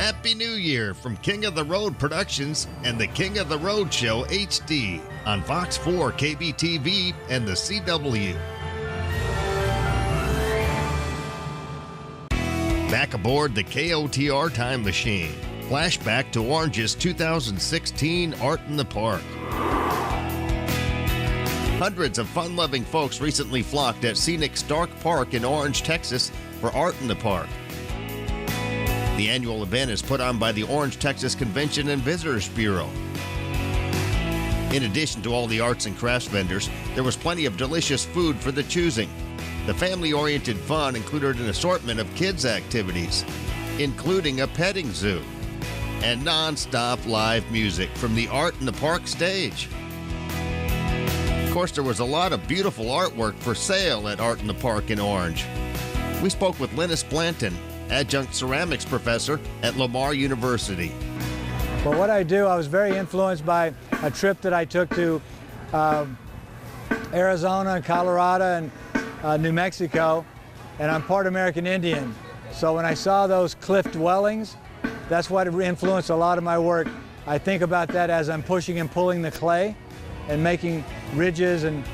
Happy New Year from King of the Road Productions and the King of the Road Show HD on Fox 4 KBTV and the CW. Back aboard the KOTR Time Machine. Flashback to Orange's 2016 Art in the Park. Hundreds of fun-loving folks recently flocked at scenic Stark Park in Orange, Texas for Art in the Park. The annual event is put on by the Orange, Texas Convention and Visitors Bureau. In addition to all the arts and crafts vendors, there was plenty of delicious food for the choosing. The family-oriented fun included an assortment of kids' activities, including a petting zoo, and non-stop live music from the Art in the Park stage. Of course, there was a lot of beautiful artwork for sale at Art in the Park in Orange. We spoke with Linnis Blanton, adjunct ceramics professor at Lamar University. Well, what I do, I was very influenced by a trip that I took to Arizona, Colorado, and New Mexico, and I'm part American Indian. So when I saw those cliff dwellings, that's what influenced a lot of my work. I think about that as I'm pushing and pulling the clay and making ridges, and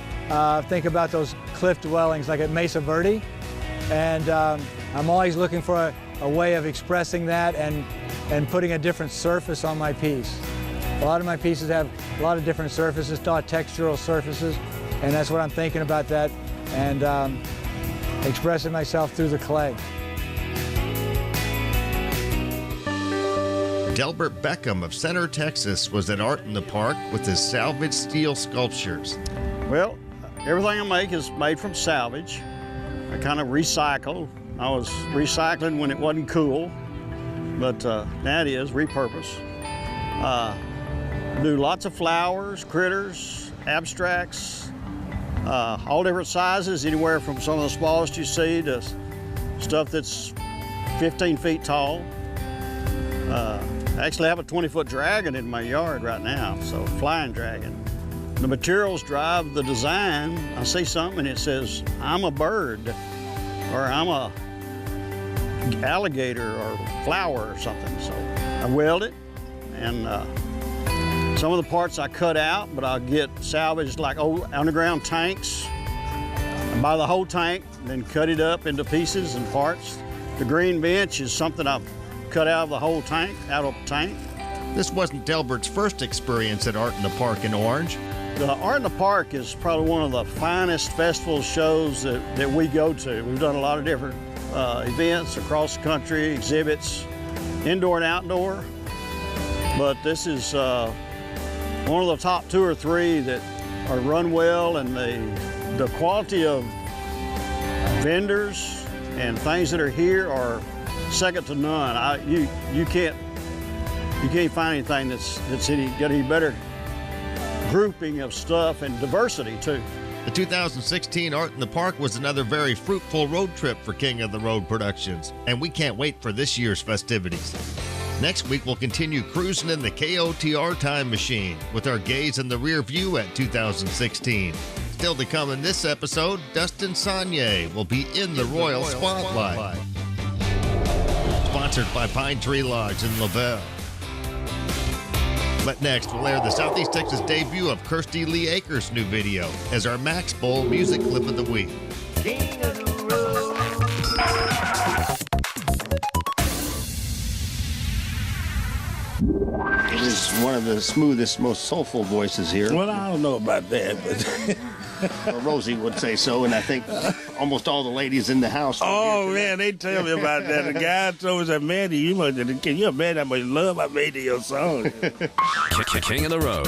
think about those cliff dwellings like at Mesa Verde. And I'm always looking for a way of expressing that and putting a different surface on my piece. A lot of my pieces have a lot of different surfaces, textural surfaces, and that's what I'm thinking about that, and expressing myself through the clay. Delbert Beckham of Center, Texas was at Art in the Park with his salvaged steel sculptures. Well, everything I make is made from salvage. I kind of recycle. I was recycling when it wasn't cool, but now it is, repurpose. Do lots of flowers, critters, abstracts, all different sizes, anywhere from some of the smallest you see to stuff that's 15 feet tall. I actually have a 20-foot dragon in my yard right now, so flying dragon. The materials drive the design. I see something and it says, I'm a bird, or I'm a alligator or flower or something. So I weld it, and some of the parts I cut out, but I'll get salvaged like old underground tanks. I buy the whole tank, then cut it up into pieces and parts. The green bench is something I've cut out of the whole tank, This wasn't Delbert's first experience at Art in the Park in Orange. The Art in the Park is probably one of the finest festival shows that we go to. We've done a lot of different events across the country, exhibits, indoor and outdoor. But this is one of the top 2 or 3 that are run well, and the quality of vendors and things that are here are second to none. You can't find anything that's got any better grouping of stuff and diversity too. The 2016 Art in the Park was another very fruitful road trip for King of the Road Productions, and we can't wait for this year's festivities. Next week, we'll continue cruising in the KOTR Time Machine with our gaze in the rear view at 2016. Still to come in this episode, Dustin Saunier will be in the Royal Spotlight. Sponsored by Pine Tree Lodge in Lavelle. But next, we'll air the Southeast Texas debut of Kirsty Lee Akers' new video as our Max Bowl music clip of the week. King of the road. It is one of the smoothest, most soulful voices here. Well, I don't know about that, but Well, Rosie would say so, and I think almost all the ladies in the house. oh man, they tell me about that. The guy told us that, Mandy, can you imagine how much love I made to your song? King of the Road.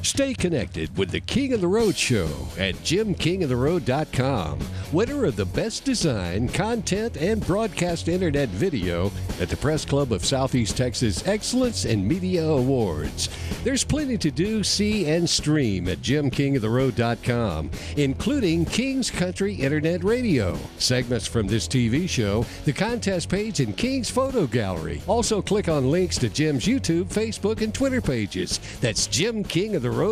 Stay connected with the King of the Road Show at JimKingofTheRoad.com. Winner of the Best Design, Content, and Broadcast Internet Video at the Press Club of Southeast Texas Excellence and Media Awards. There's plenty to do, see, and stream at JimKingofTheRoad.com, including King's Country Internet Radio, segments from this TV show, the contest page, and King's Photo Gallery. Also, click on links to Jim's YouTube, Facebook, and Twitter pages. That's JimKingofTheRoad.com.